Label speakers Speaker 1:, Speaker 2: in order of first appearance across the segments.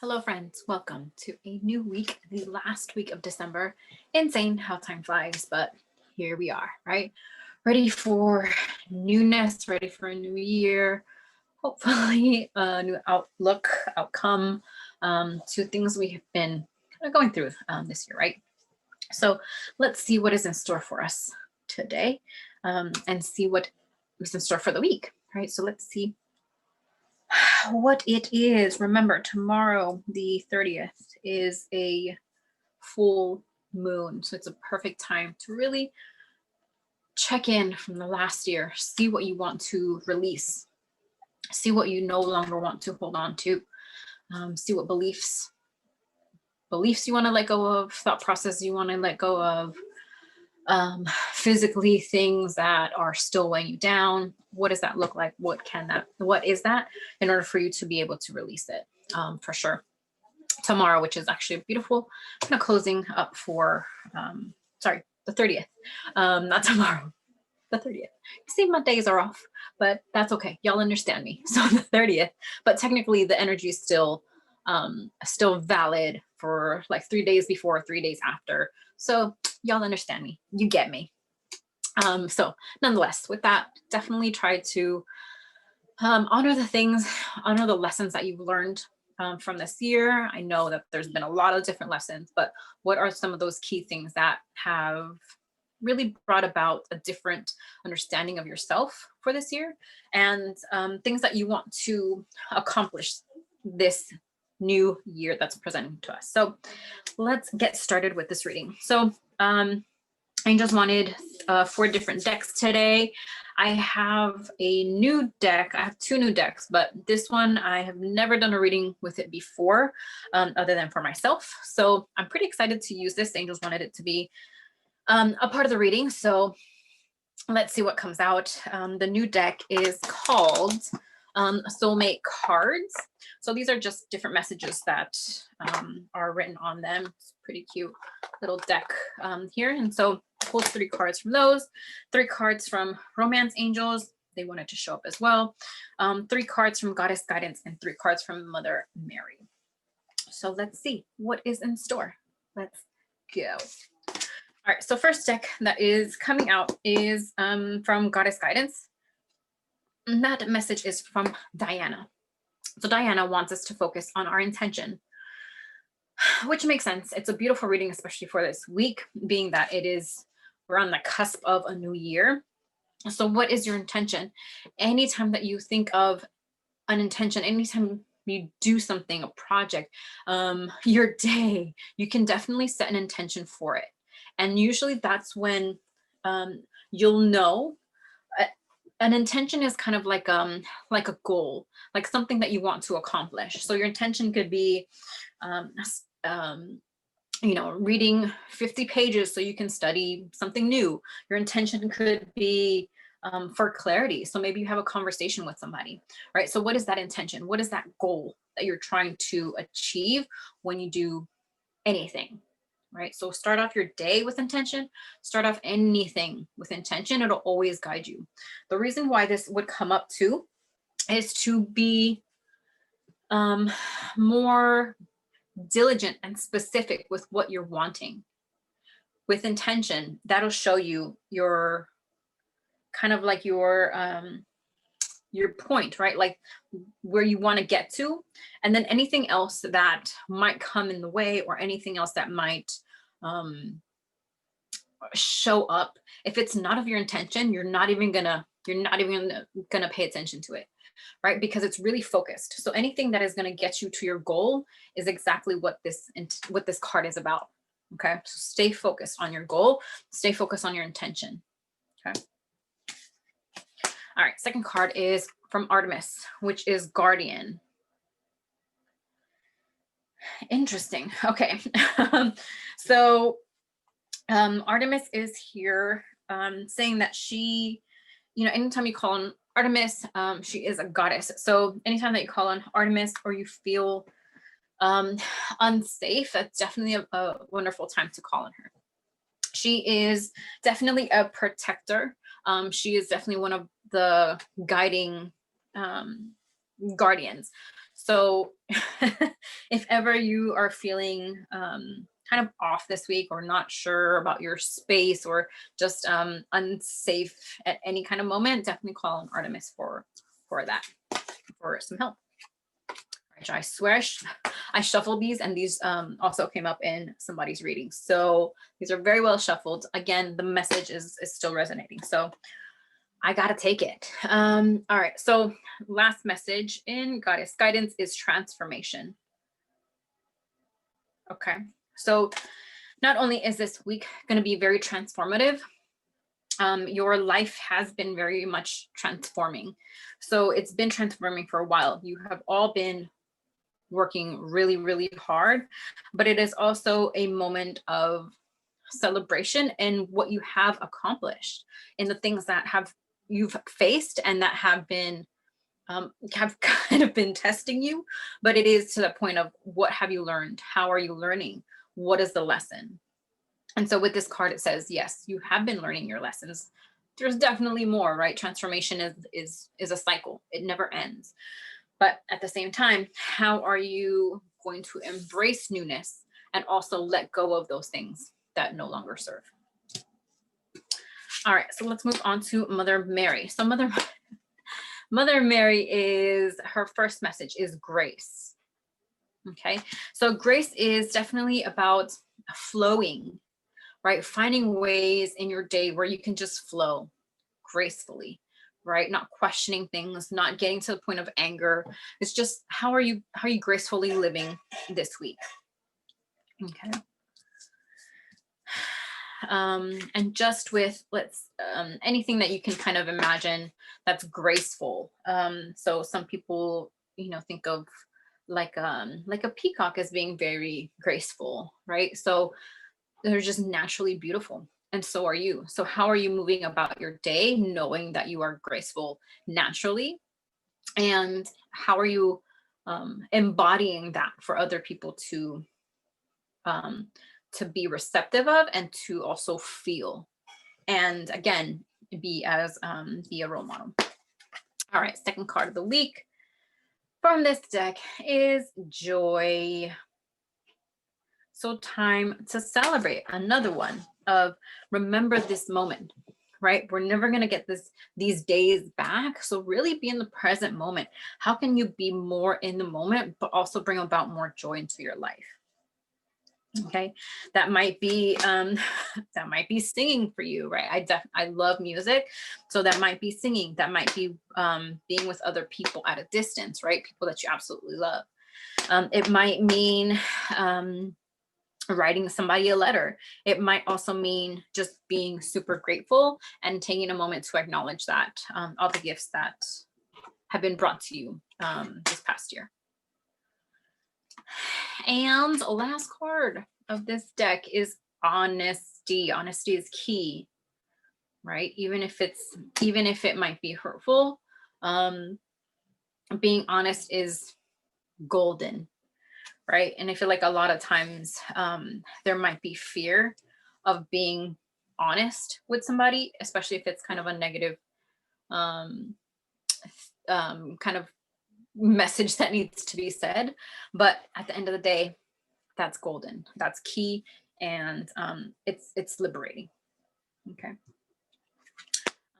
Speaker 1: Hello, friends. Welcome to a new week, the last week of December. Insane how time flies, but here we are, right? Ready for newness, ready for a new year, hopefully a new outlook, outcome to things we have been kind of going through this year, right? So let's see what is in store for us today and see what is in store for the week, right? So let's see what it is. Remember, tomorrow, the 30th, is a full moon. So it's a perfect time to really check in from the last year, see what you want to release, see what you no longer want to hold on to, see what beliefs you want to let go of, thought process you want to let go of, physically things that are still weighing you down. What does that look like? What is that in order for you to be able to release it? For sure. Tomorrow, which is actually a beautiful kind of closing up for, the 30th, not tomorrow, the 30th. You see, my days are off, but that's okay. Y'all understand me. So the 30th, but technically the energy is still valid for like 3 days before, 3 days after. So y'all understand me. You get me. So nonetheless, with that, definitely try to honor the lessons that you've learned from this year. I know that there's been a lot of different lessons, but what are some of those key things that have really brought about a different understanding of yourself for this year, and things that you want to accomplish this new year that's presenting to us? So let's get started with this reading. So Angels wanted 4 different decks today. I have a new deck. I have 2 new decks, but this one I have never done a reading with it before, other than for myself. So I'm pretty excited to use this. Angels wanted it to be a part of the reading. So let's see what comes out. The new deck is called Soulmate Cards. So these are just different messages that are written on them. It's a pretty cute little deck here. And so pulled 3 cards from those, 3 cards from Romance Angels. They wanted to show up as well. 3 cards from Goddess Guidance and 3 cards from Mother Mary. So let's see what is in store. Let's go. All right, so first deck that is coming out is from Goddess Guidance. And that message is from Diana. So Diana wants us to focus on our intention, which makes sense. It's a beautiful reading, especially for this week, being that we're on the cusp of a new year. So what is your intention? Anytime that you think of an intention, anytime you do something, a project, your day, you can definitely set an intention for it. And usually that's when you'll know. An intention is kind of like a goal, like something that you want to accomplish. So your intention could be reading 50 pages so you can study something new. Your intention could be for clarity. So maybe you have a conversation with somebody, right? So what is that intention? What is that goal that you're trying to achieve when you do anything, right? So start off your day with intention, start off anything with intention. It'll always guide you. The reason why this would come up too is to be more diligent and specific with what you're wanting. With intention, that'll show you your kind of like your point, right? Like where you want to get to, and then anything else that might come in the way or anything else that might show up. If it's not of your intention, you're not even gonna pay attention to it, right? Because it's really focused. So anything that is going to get you to your goal is exactly what this card is about. Okay, so stay focused on your goal, stay focused on your intention. Okay. All right, second card is from Artemis, which is Guardian. Interesting. Okay. So Artemis is here saying that she, anytime you call on Artemis, she is a goddess. So anytime that you call on Artemis or you feel unsafe, that's definitely a wonderful time to call on her. She is definitely a protector. She is definitely one of the guiding guardians. So if ever you are feeling kind of off this week or not sure about your space or just unsafe at any kind of moment, definitely call on Artemis for that, for some help. I swear I shuffled these, and these also came up in somebody's reading. So these are very well shuffled. Again, the message is still resonating. So I gotta take it. All right. So last message in Goddess Guidance is transformation. Okay. So not only is this week going to be very transformative, your life has been very much transforming. So it's been transforming for a while. You have all been working really, really hard, but it is also a moment of celebration in what you have accomplished, in the things that you've faced and that have kind of been testing you. But it is to the point of, what have you learned? How are you learning? What is the lesson? And so with this card, it says, yes, you have been learning your lessons. There's definitely more, right? Transformation is a cycle. It never ends. But at the same time, how are you going to embrace newness and also let go of those things that no longer serve? All right, so let's move on to Mother Mary. So Mother Mary, is her first message is grace. Okay, so grace is definitely about flowing, right? Finding ways in your day where you can just flow gracefully, right? Not questioning things, not getting to the point of anger. It's just, how are you gracefully living this week? Okay. And just with anything that you can kind of imagine that's graceful. So some people, think of like a peacock as being very graceful, right? So they're just naturally beautiful. And so are you. So how are you moving about your day knowing that you are graceful naturally? And how are you embodying that for other people to be receptive of, and to also feel? And again, be a role model. All right, second card of the week from this deck is joy. So time to celebrate. Another one of, remember this moment, right? We're never going to get these days back. So really be in the present moment. How can you be more in the moment, but also bring about more joy into your life? Okay, that might be singing for you, right? I love music, so that might be singing. That might be being with other people at a distance, right? People that you absolutely love. It might mean writing somebody a letter. It might also mean just being super grateful and taking a moment to acknowledge that all the gifts that have been brought to you this past year. And last card of this deck is honesty. Honesty is key, right? Even if it might be hurtful, being honest is golden, right? And I feel like a lot of times there might be fear of being honest with somebody, especially if it's kind of a negative kind of message that needs to be said. But at the end of the day, that's golden. That's key, and it's liberating. Okay.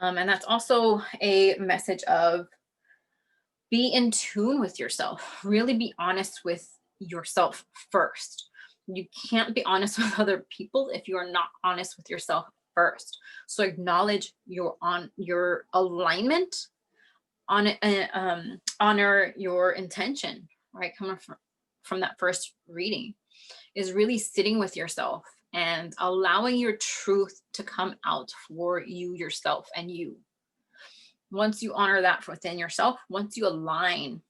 Speaker 1: And that's also a message of, be in tune with yourself. Really be honest with yourself first. You can't be honest with other people if you are not honest with yourself first. So acknowledge your alignment, honor your intention, right? Coming from that first reading is really sitting with yourself and allowing your truth to come out for you, yourself, and you. Once you honor that within yourself, once you align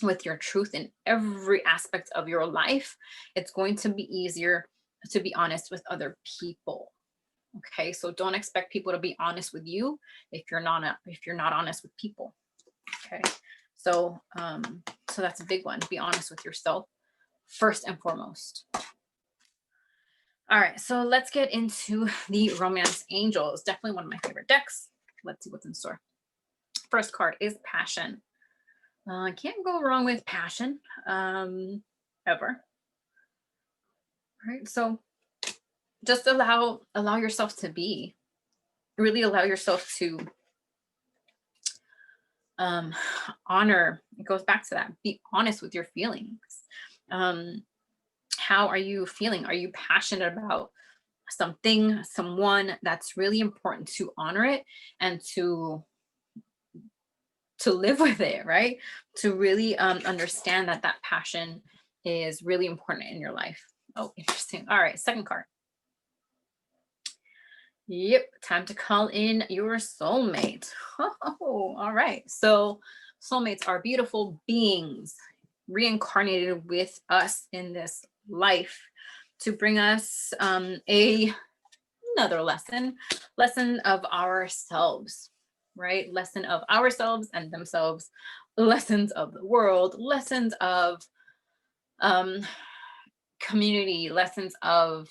Speaker 1: with your truth in every aspect of your life, it's going to be easier to be honest with other people. Okay, so don't expect people to be honest with you if you're not honest with people. Okay, so that's a big one. Be honest with yourself first and foremost. All right, so let's get into the Romance Angels. Definitely one of my favorite decks. Let's see what's in store. First card is Passion. Can't go wrong with passion. ever. Right? So just allow yourself to be, really allow yourself to um honor. It goes back to that, be honest with your feelings. um how are you feeling? Are you passionate about something, someone? That's really important to honor it and to live with it, right? To really understand that that passion is really important in your life. Oh, interesting. All right, second card. Yep, time to call in your soulmate. Oh, all right. So, soulmates are beautiful beings reincarnated with us in this life to bring us another lesson of ourselves, right? Lesson of ourselves and themselves, lessons of the world, lessons um, community, lessons um,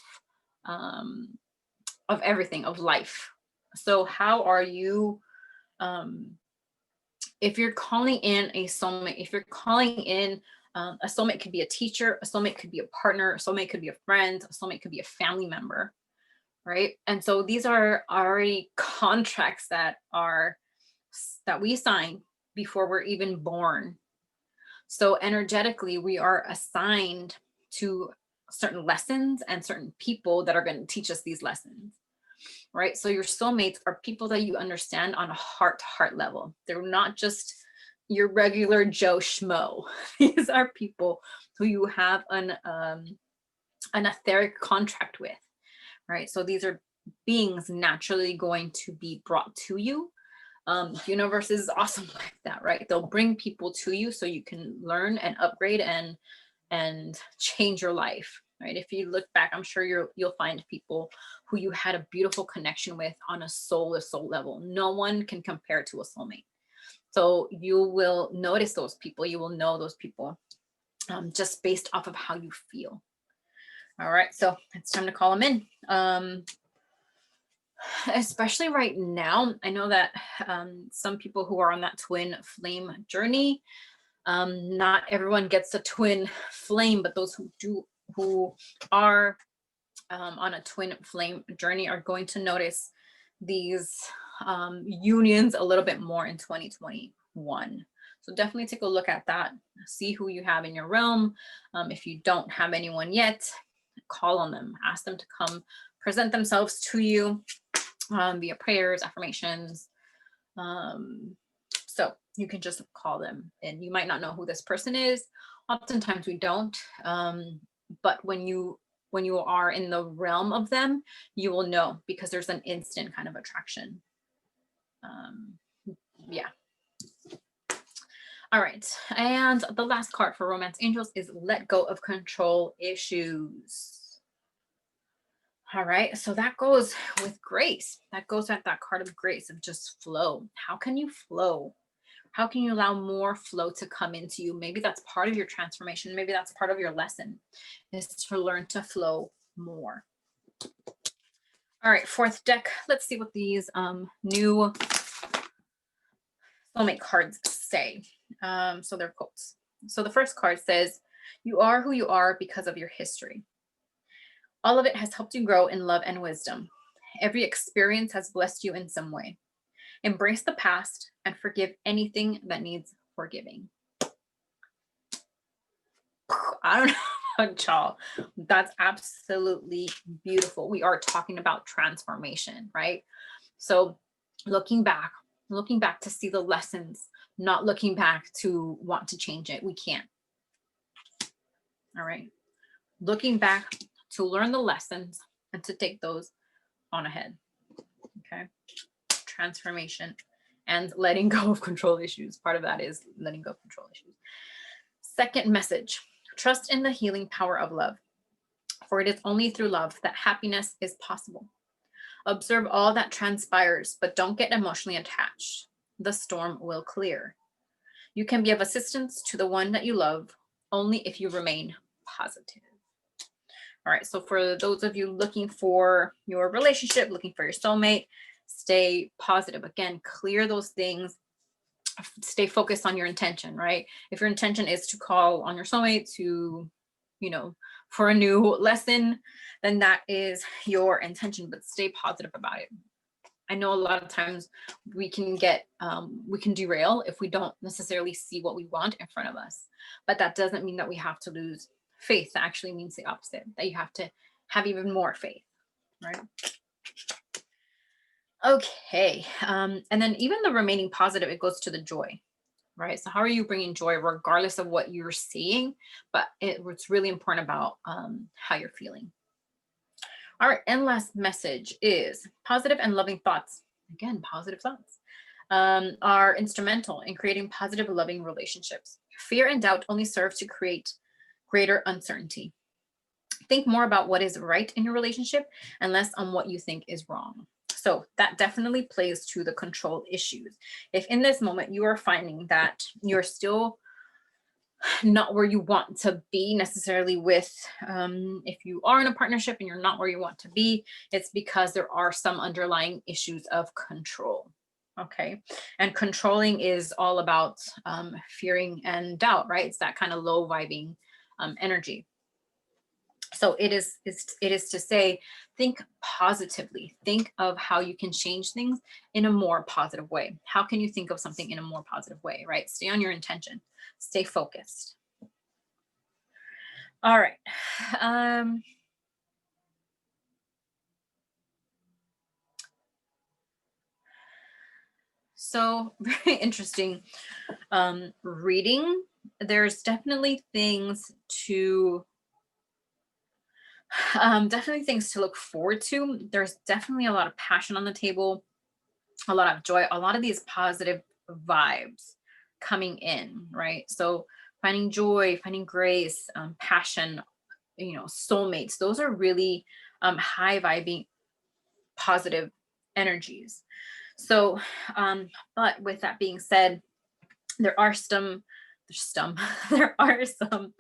Speaker 1: of everything, of life. So how are you, um, if you're calling in a soulmate, if you're calling in a soulmate, could be a teacher, a soulmate could be a partner, a soulmate could be a friend, a soulmate could be a family member, right? And so these are already contracts that we sign before we're even born. So energetically, we are assigned to certain lessons and certain people that are going to teach us these lessons, right? So your soulmates are people that you understand on a heart to heart level. They're not just your regular Joe Schmo. These are people who you have an etheric contract with, right? So these are beings naturally going to be brought to you. Universe is awesome like that, right? They'll bring people to you so you can learn and upgrade and change your life, right? If you look back, I'm sure you'll find people who you had a beautiful connection with on a soul to soul level. No one can compare to a soulmate. So you will notice those people, you will know those people, just based off of how you feel. All right, so it's time to call them in. Especially right now, I know that some people who are on that twin flame journey, not everyone gets a twin flame, but those who are on a twin flame journey are going to notice these unions a little bit more in 2021. So definitely take a look at that. See who you have in your realm. If you don't have anyone yet, call on them. Ask them to come present themselves to you via prayers, affirmations. So you can just call them, and you might not know who this person is. Oftentimes we don't, but when you are in the realm of them, you will know because there's an instant kind of attraction. Yeah. All right. And the last card for Romance Angels is Let Go of Control Issues. All right. So that goes with grace. That goes at that card of grace, of just flow. How can you flow? How can you allow more flow to come into you? Maybe that's part of your transformation. Maybe that's part of your lesson, is to learn to flow more. All right, fourth deck. Let's see what these new soulmate cards say. So they're quotes. So the first card says, "You are who you are because of your history. All of it has helped you grow in love and wisdom. Every experience has blessed you in some way. Embrace the past and forgive anything that needs forgiving." I don't know, y'all. That's absolutely beautiful. We are talking about transformation, right? So looking back to see the lessons, not looking back to want to change it. We can't. All right. Looking back to learn the lessons and to take those on ahead. Okay. Transformation and letting go of control issues. Part of that is letting go of control issues. Second message: trust in the healing power of love, for it is only through love that happiness is possible. Observe all that transpires, but don't get emotionally attached. The storm will clear. You can be of assistance to the one that you love only if you remain positive. All right, so for those of you looking for your relationship, looking for your soulmate, stay positive. Again, clear those things. Stay focused on your intention, right? If your intention is to call on your soulmate, to for a new lesson, then that is your intention, but stay positive about it. I know a lot of times we can derail if we don't necessarily see what we want in front of us, but that doesn't mean that we have to lose faith. That actually means the opposite, that you have to have even more faith, right? Okay. And then even the remaining positive, it goes to the joy, right? So how are you bringing joy regardless of what you're seeing? But it's really important about how you're feeling. All right. And last message is positive and loving thoughts. Again, positive thoughts are instrumental in creating positive, loving relationships. Fear and doubt only serve to create greater uncertainty. Think more about what is right in your relationship and less on what you think is wrong. So that definitely plays to the control issues. If in this moment you are finding that you're still not where you want to be necessarily with, if you are in a partnership and you're not where you want to be, it's because there are some underlying issues of control. Okay. And controlling is all about fearing and doubt, right? It's that kind of low vibing energy. So it is to say, think positively. Think of how you can change things in a more positive way. How can you think of something in a more positive way, right? Stay on your intention. Stay focused. All right. So very interesting reading. There's definitely things to look forward to. There's definitely a lot of passion on the table, a lot of joy, a lot of these positive vibes coming in, right? So finding joy, finding grace, passion, soulmates, those are really high vibing positive energies. So but with that being said, there are some there are some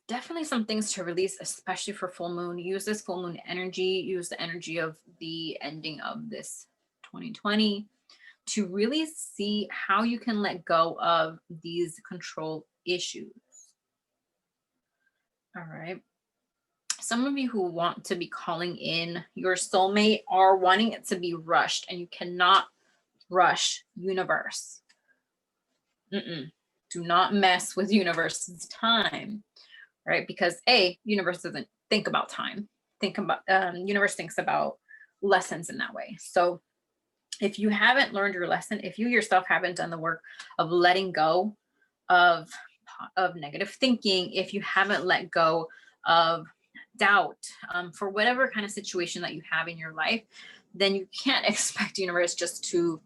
Speaker 1: definitely some things to release, especially for full moon. Use this full moon energy, use the energy of the ending of this 2020 to really see how you can let go of these control issues. All right. Some of you who want to be calling in your soulmate are wanting it to be rushed, and you cannot rush universe. Do not mess with universe's time, right? Because universe doesn't think about time. Universe thinks about lessons in that way. So if you haven't learned your lesson, if you yourself haven't done the work of letting go of negative thinking, if you haven't let go of doubt for whatever kind of situation that you have in your life, then you can't expect the universe just to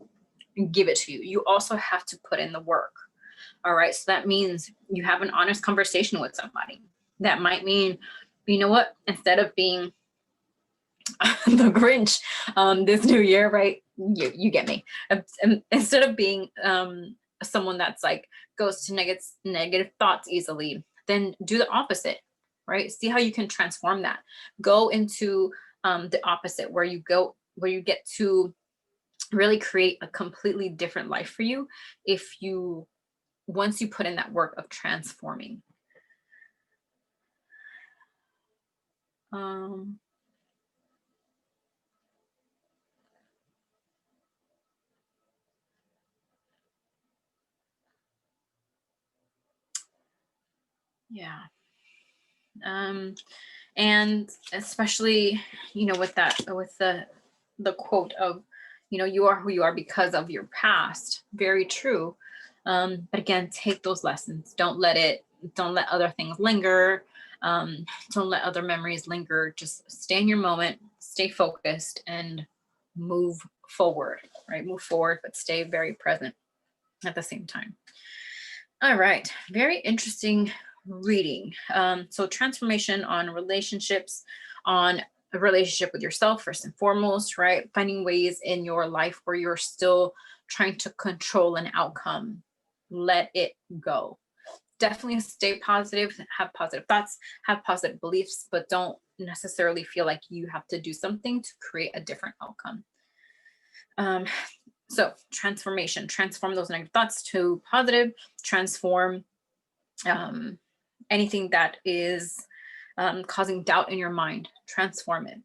Speaker 1: give it to you. You also have to put in the work. All right. So that means you have an honest conversation with somebody. That might mean, you know what, instead of being the Grinch this new year, right? You get me. Instead of being someone that's like goes to negative thoughts easily, then do the opposite, right? See how you can transform that. Go into the opposite, where you get to really create a completely different life for you once you put in that work of transforming. Yeah. And especially, with the quote of, you are who you are because of your past. Very true. But again, take those lessons. Don't let other things linger. Don't let other memories linger. Just stay in your moment, stay focused, and move forward, right? Move forward, but stay very present at the same time. All right. Very interesting reading. So transformation on relationships, on a relationship with yourself, first and foremost, right? Finding ways in your life where you're still trying to control an outcome. Let it go. Definitely stay positive, have positive thoughts, have positive beliefs, but don't necessarily feel like you have to do something to create a different outcome. So transformation, transform those negative thoughts to positive, transform anything that is causing doubt in your mind, transform it.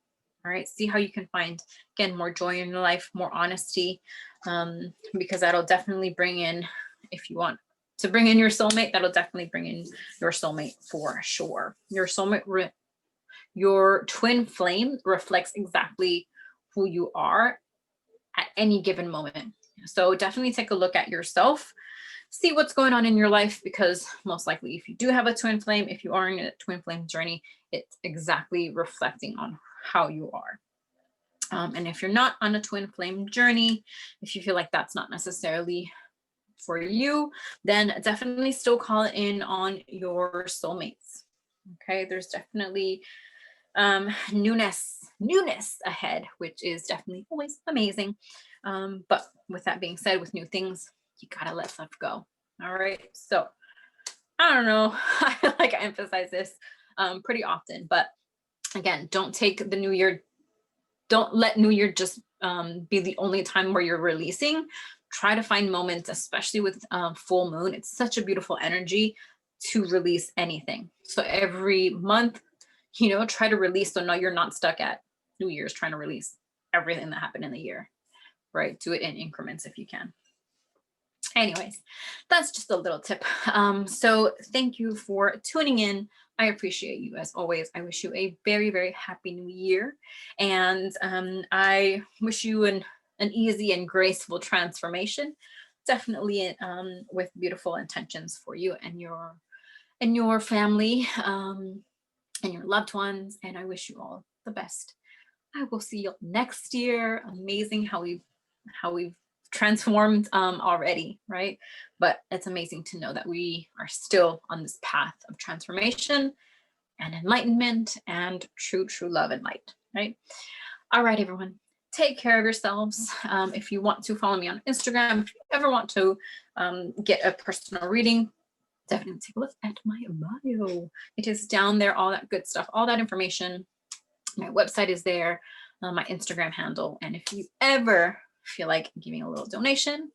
Speaker 1: All right. See how you can find, again, more joy in your life, more honesty, because that'll definitely bring in, if you want to bring in your soulmate, that'll definitely bring in your soulmate for sure. Your soulmate, your twin flame reflects exactly who you are at any given moment. So definitely take a look at yourself, see what's going on in your life, because most likely if you do have a twin flame, if you are in a twin flame journey, it's exactly reflecting on how you are. And if you're not on a twin flame journey, if you feel like that's not necessarily for you, then definitely still call in on your soulmates. Okay, there's definitely newness ahead, which is definitely always amazing. But with that being said, with new things, you gotta let stuff go. All right. So I don't know. I feel like I emphasize this pretty often, but again, don't take the new year, don't let new year just be the only time where you're releasing. Try to find moments, especially with full moon. It's such a beautiful energy to release anything. So every month, try to release. So now you're not stuck at New Year's trying to release everything that happened in the year, right? Do it in increments if you can. Anyways, that's just a little tip. So thank you for tuning in. I appreciate you as always. I wish you a very, very happy new year. And I wish you an easy and graceful transformation, definitely with beautiful intentions for you and your family and your loved ones. And I wish you all the best. I will see you next year. Amazing how we've transformed already, right? But it's amazing to know that we are still on this path of transformation and enlightenment and true love and light, right? All right, everyone. Take care of yourselves. If you want to follow me on Instagram, if you ever want to get a personal reading, definitely take a look at my bio. It is down there, all that good stuff, all that information. My website is there, my Instagram handle. And if you ever feel like giving a little donation,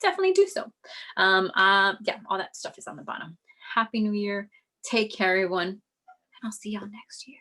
Speaker 1: definitely do so. Yeah, all that stuff is on the bottom. Happy New Year. Take care, everyone. And I'll see y'all next year.